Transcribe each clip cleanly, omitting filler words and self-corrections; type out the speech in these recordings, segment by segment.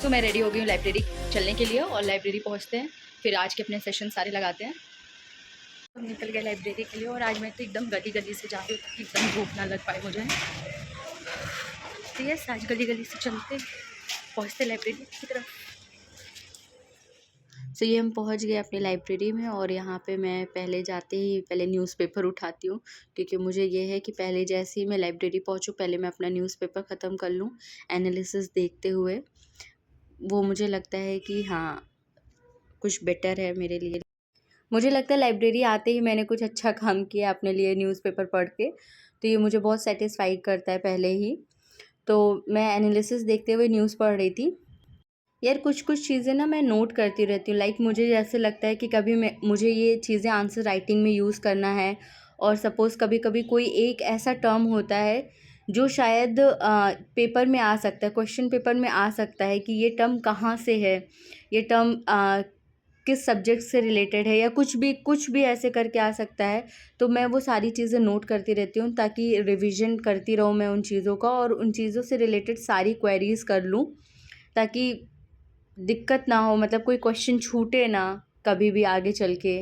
तो मैं रेडी हो गई हूँ लाइब्रेरी चलने के लिए और लाइब्रेरी पहुँचते हैं, फिर आज के अपने सेशन सारे लगाते हैं। तो निकल गए लाइब्रेरी के लिए और आज मैं तो एकदम गली गली से जा रही हूँ ताकि एकदम धूप ना लग पाए मुझे। तो यस, आज गली गली से चलते पहुँचते लाइब्रेरी की तरफ। तो ये हम पहुंच गए अपनी लाइब्रेरी में और यहाँ पे मैं पहले जाते ही पहले न्यूज़पेपर उठाती हूँ, क्योंकि मुझे ये है कि पहले जैसे ही मैं लाइब्रेरी पहुँचूँ पहले मैं अपना न्यूज़पेपर ख़त्म कर लूँ एनालिसिस देखते हुए। वो मुझे लगता है कि हाँ, कुछ बेटर है मेरे लिए। मुझे लगता है लाइब्रेरी आते ही मैंने कुछ अच्छा काम किया अपने लिए न्यूज़पेपर पढ़ के, तो ये मुझे बहुत सेटिस्फाइड करता है पहले ही। तो मैं एनालिसिस देखते हुए न्यूज़ पढ़ रही थी। यार कुछ कुछ चीज़ें ना मैं नोट करती रहती हूँ, लाइक मुझे जैसे लगता है कि कभी मुझे ये चीज़ें आंसर राइटिंग में यूज़ करना है, और सपोज़ कभी कभी कोई एक ऐसा टर्म होता है जो शायद पेपर में आ सकता है, क्वेश्चन पेपर में आ सकता है कि ये टर्म कहाँ से है, ये टर्म किस सब्जेक्ट से रिलेटेड है, या कुछ भी ऐसे करके आ सकता है। तो मैं वो सारी चीज़ें नोट करती रहती हूँ ताकि रिवीजन करती रहूँ मैं उन चीज़ों का, और उन चीज़ों से रिलेटेड सारी क्वेरीज़ कर लूँ ताकि दिक्कत ना हो, मतलब कोई क्वेश्चन छूटे ना कभी भी आगे चल के।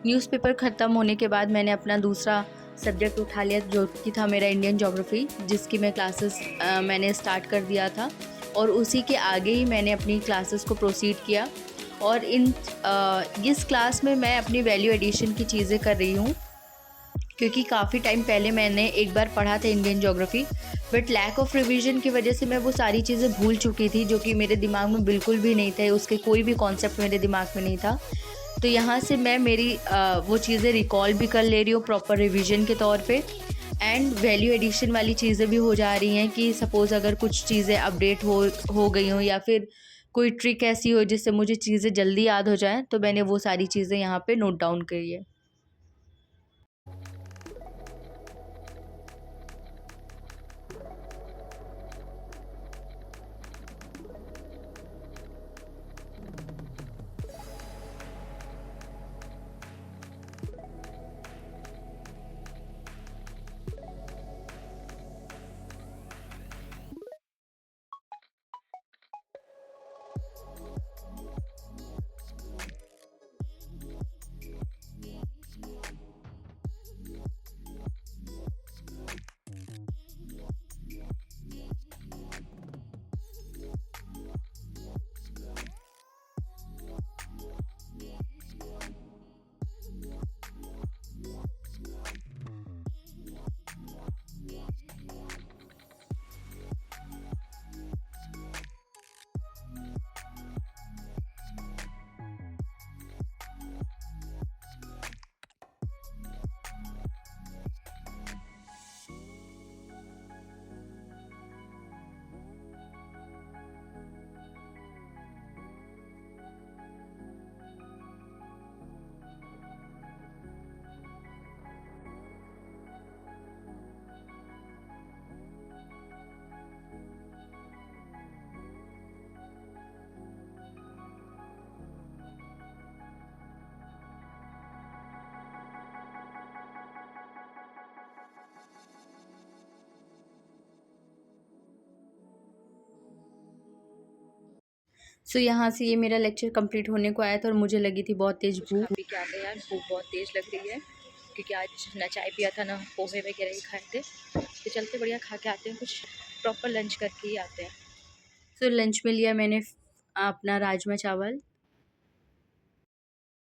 न्यूज़पेपर ख़त्म होने के बाद मैंने अपना दूसरा सब्जेक्ट उठा लिया जो कि था मेरा इंडियन ज्योग्राफी, जिसकी मैं क्लासेस मैंने स्टार्ट कर दिया था, और उसी के आगे ही मैंने अपनी क्लासेस को प्रोसीड किया। और इस क्लास में मैं अपनी वैल्यू एडिशन की चीज़ें कर रही हूँ, क्योंकि काफ़ी टाइम पहले मैंने एक बार पढ़ा था Indian geography, but lack of revision की वजह से मैं वो सारी चीज़ें भूल चुकी थी जो कि मेरे दिमाग में बिल्कुल भी नहीं थे, उसके कोई भी कॉन्सेप्ट मेरे दिमाग में नहीं था। तो यहाँ से मैं मेरी वो चीज़ें रिकॉल भी कर ले रही हूँ प्रॉपर रिवीजन के तौर पे, एंड वैल्यू एडिशन वाली चीज़ें भी हो जा रही हैं कि सपोज़ अगर कुछ चीज़ें अपडेट हो गई हों, या फिर कोई ट्रिक ऐसी हो जिससे मुझे चीज़ें जल्दी याद हो जाएं, तो मैंने वो सारी चीज़ें यहाँ पे नोट डाउन करी है। सो यहाँ से ये मेरा लेक्चर कंप्लीट होने को आया था और मुझे लगी थी बहुत तेज़ भूख। पी के आते हैं यार, भूख बहुत तेज़ लग रही है क्योंकि आज ना चाय पिया था ना पोहे वगैरह ही खाए थे। तो चलते बढ़िया खा के आते हैं, कुछ प्रॉपर लंच करके ही आते हैं। सो लंच में लिया मैंने अपना राजमा चावल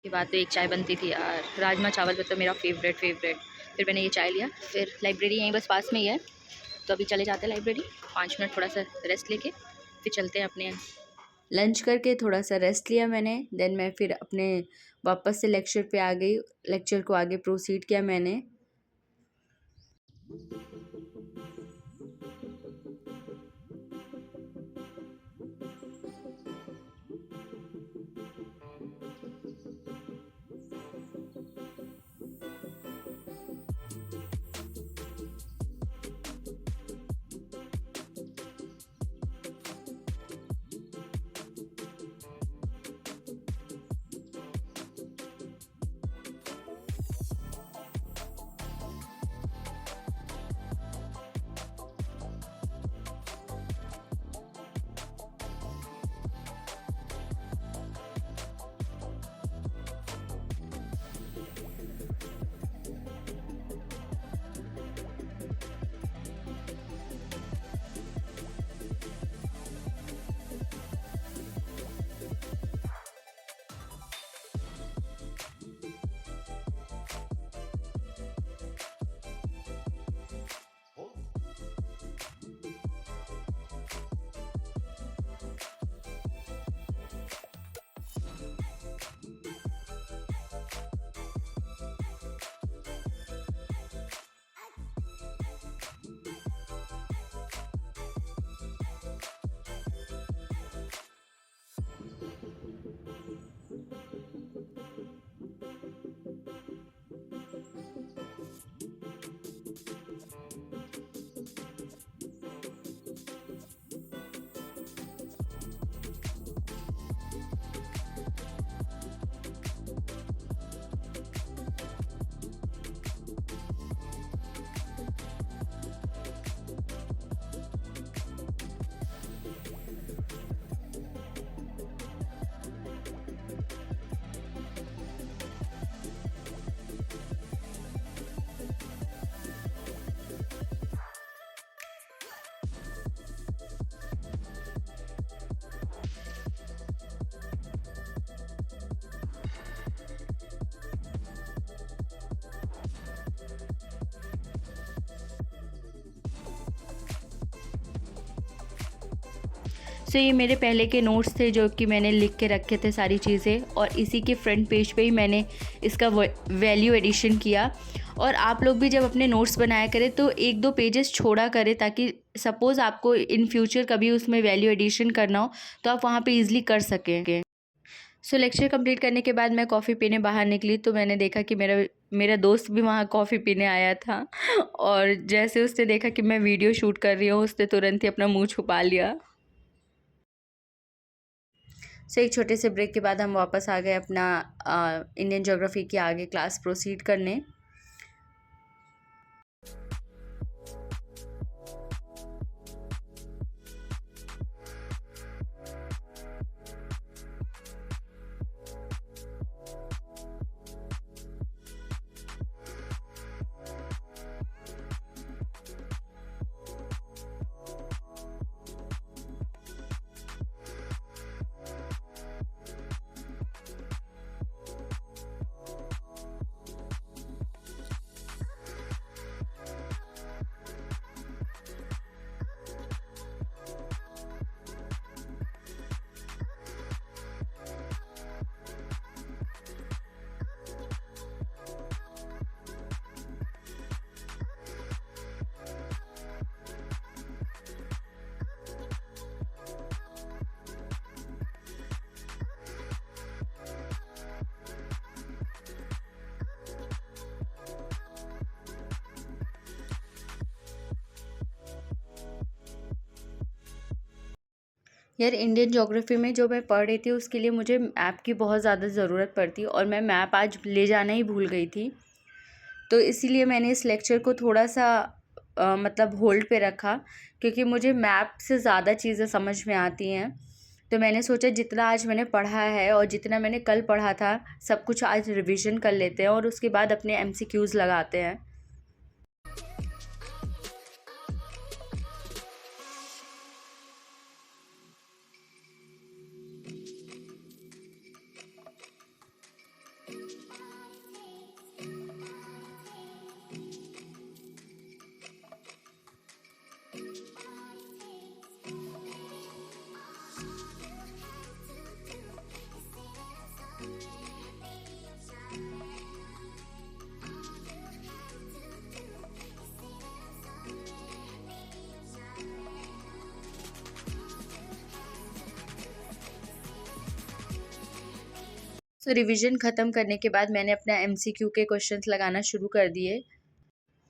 के बाद तो एक चाय बनती थी यार, राजमा चावल मतलब मेरा फेवरेट। फिर मैंने ये चाय लिया, फिर लाइब्रेरी यहीं बस पास में ही है, तो अभी चले जाते हैं लाइब्रेरी, 5 मिनट थोड़ा सा रेस्ट लेके फिर चलते हैं अपने। लंच करके थोड़ा सा रेस्ट लिया मैंने, देन मैं फिर अपने वापस से लेक्चर पे आ गई। लेक्चर को आगे प्रोसीड किया मैंने। सो ये मेरे पहले के नोट्स थे जो कि मैंने लिख के रखे थे सारी चीज़ें, और इसी के फ्रंट पेज पे ही मैंने इसका वैल्यू एडिशन किया। और आप लोग भी जब अपने नोट्स बनाया करें तो 1-2 पेजेस छोड़ा करें, ताकि सपोज़ आपको इन फ्यूचर कभी उसमें वैल्यू एडिशन करना हो तो आप वहाँ पे ईज़िली कर सकें। सो लेक्चर कंप्लीट करने के बाद मैं कॉफ़ी पीने बाहर निकली तो मैंने देखा कि मेरा दोस्त भी वहाँ कॉफ़ी पीने आया था। और जैसे उसने देखा कि मैं वीडियो शूट कर रही हूँ, उसने तुरंत ही अपना मुँह छुपा लिया। सो एक छोटे से ब्रेक के बाद हम वापस आ गए अपना इंडियन ज्योग्राफी की आगे क्लास प्रोसीड करने। यार इंडियन ज्योग्राफी में जो मैं पढ़ रही थी उसके लिए मुझे मैप की बहुत ज़्यादा ज़रूरत पड़ती, और मैं मैप आज ले जाना ही भूल गई थी। तो इसीलिए मैंने इस लेक्चर को थोड़ा सा मतलब होल्ड पे रखा, क्योंकि मुझे मैप से ज़्यादा चीज़ें समझ में आती हैं। तो मैंने सोचा जितना आज मैंने पढ़ा है और जितना मैंने कल पढ़ा था सब कुछ आज रिवीजन कर लेते हैं और उसके बाद अपने MCQs लगाते हैं। सो रिवीजन ख़त्म करने के बाद मैंने अपना MCQ के क्वेश्चंस लगाना शुरू कर दिए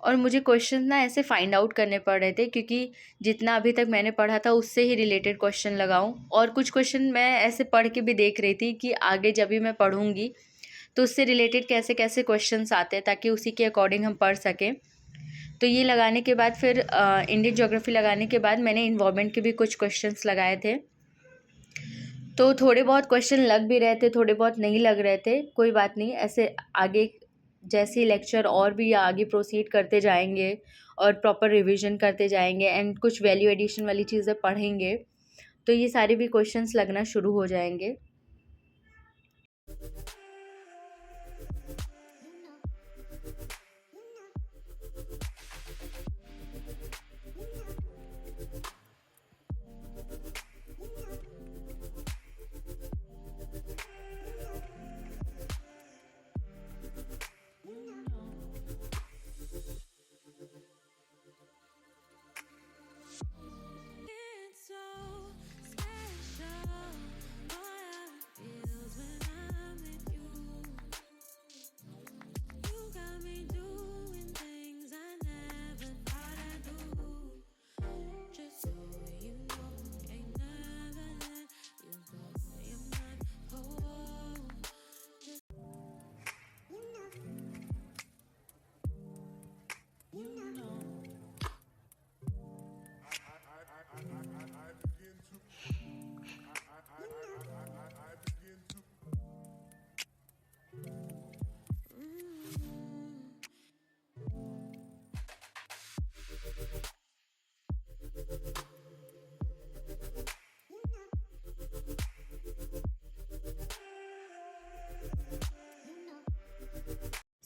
और मुझे क्वेश्चन ना ऐसे फाइंड आउट करने पड़ रहे थे क्योंकि जितना अभी तक मैंने पढ़ा था उससे ही रिलेटेड क्वेश्चन लगाऊं और कुछ क्वेश्चन मैं ऐसे पढ़ के भी देख रही थी कि आगे जब भी मैं पढ़ूंगी तो उससे रिलेटेड कैसे कैसे क्वेश्चंस आते हैं ताकि उसी के अकॉर्डिंग हम पढ़ सकें। तो ये लगाने के बाद फिर इंडियन ज्योग्राफी लगाने के बाद मैंने इन्वायरमेंट के भी कुछ क्वेश्चंस लगाए थे। तो थोड़े बहुत क्वेश्चन लग भी रहे थे, थोड़े बहुत नहीं लग रहे थे, कोई बात नहीं। ऐसे आगे जैसे लेक्चर और भी आगे प्रोसीड करते जाएंगे और प्रॉपर रिवीजन करते जाएंगे एंड कुछ वैल्यू एडिशन वाली चीज़ें पढ़ेंगे तो ये सारे भी क्वेश्चंस लगना शुरू हो जाएंगे।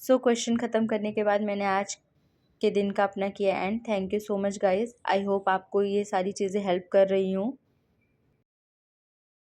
सो क्वेश्चन ख़त्म करने के बाद मैंने आज के दिन का अपना किया and thank you so much guys. I hope आपको ये सारी चीज़ें हेल्प कर रही हूँ।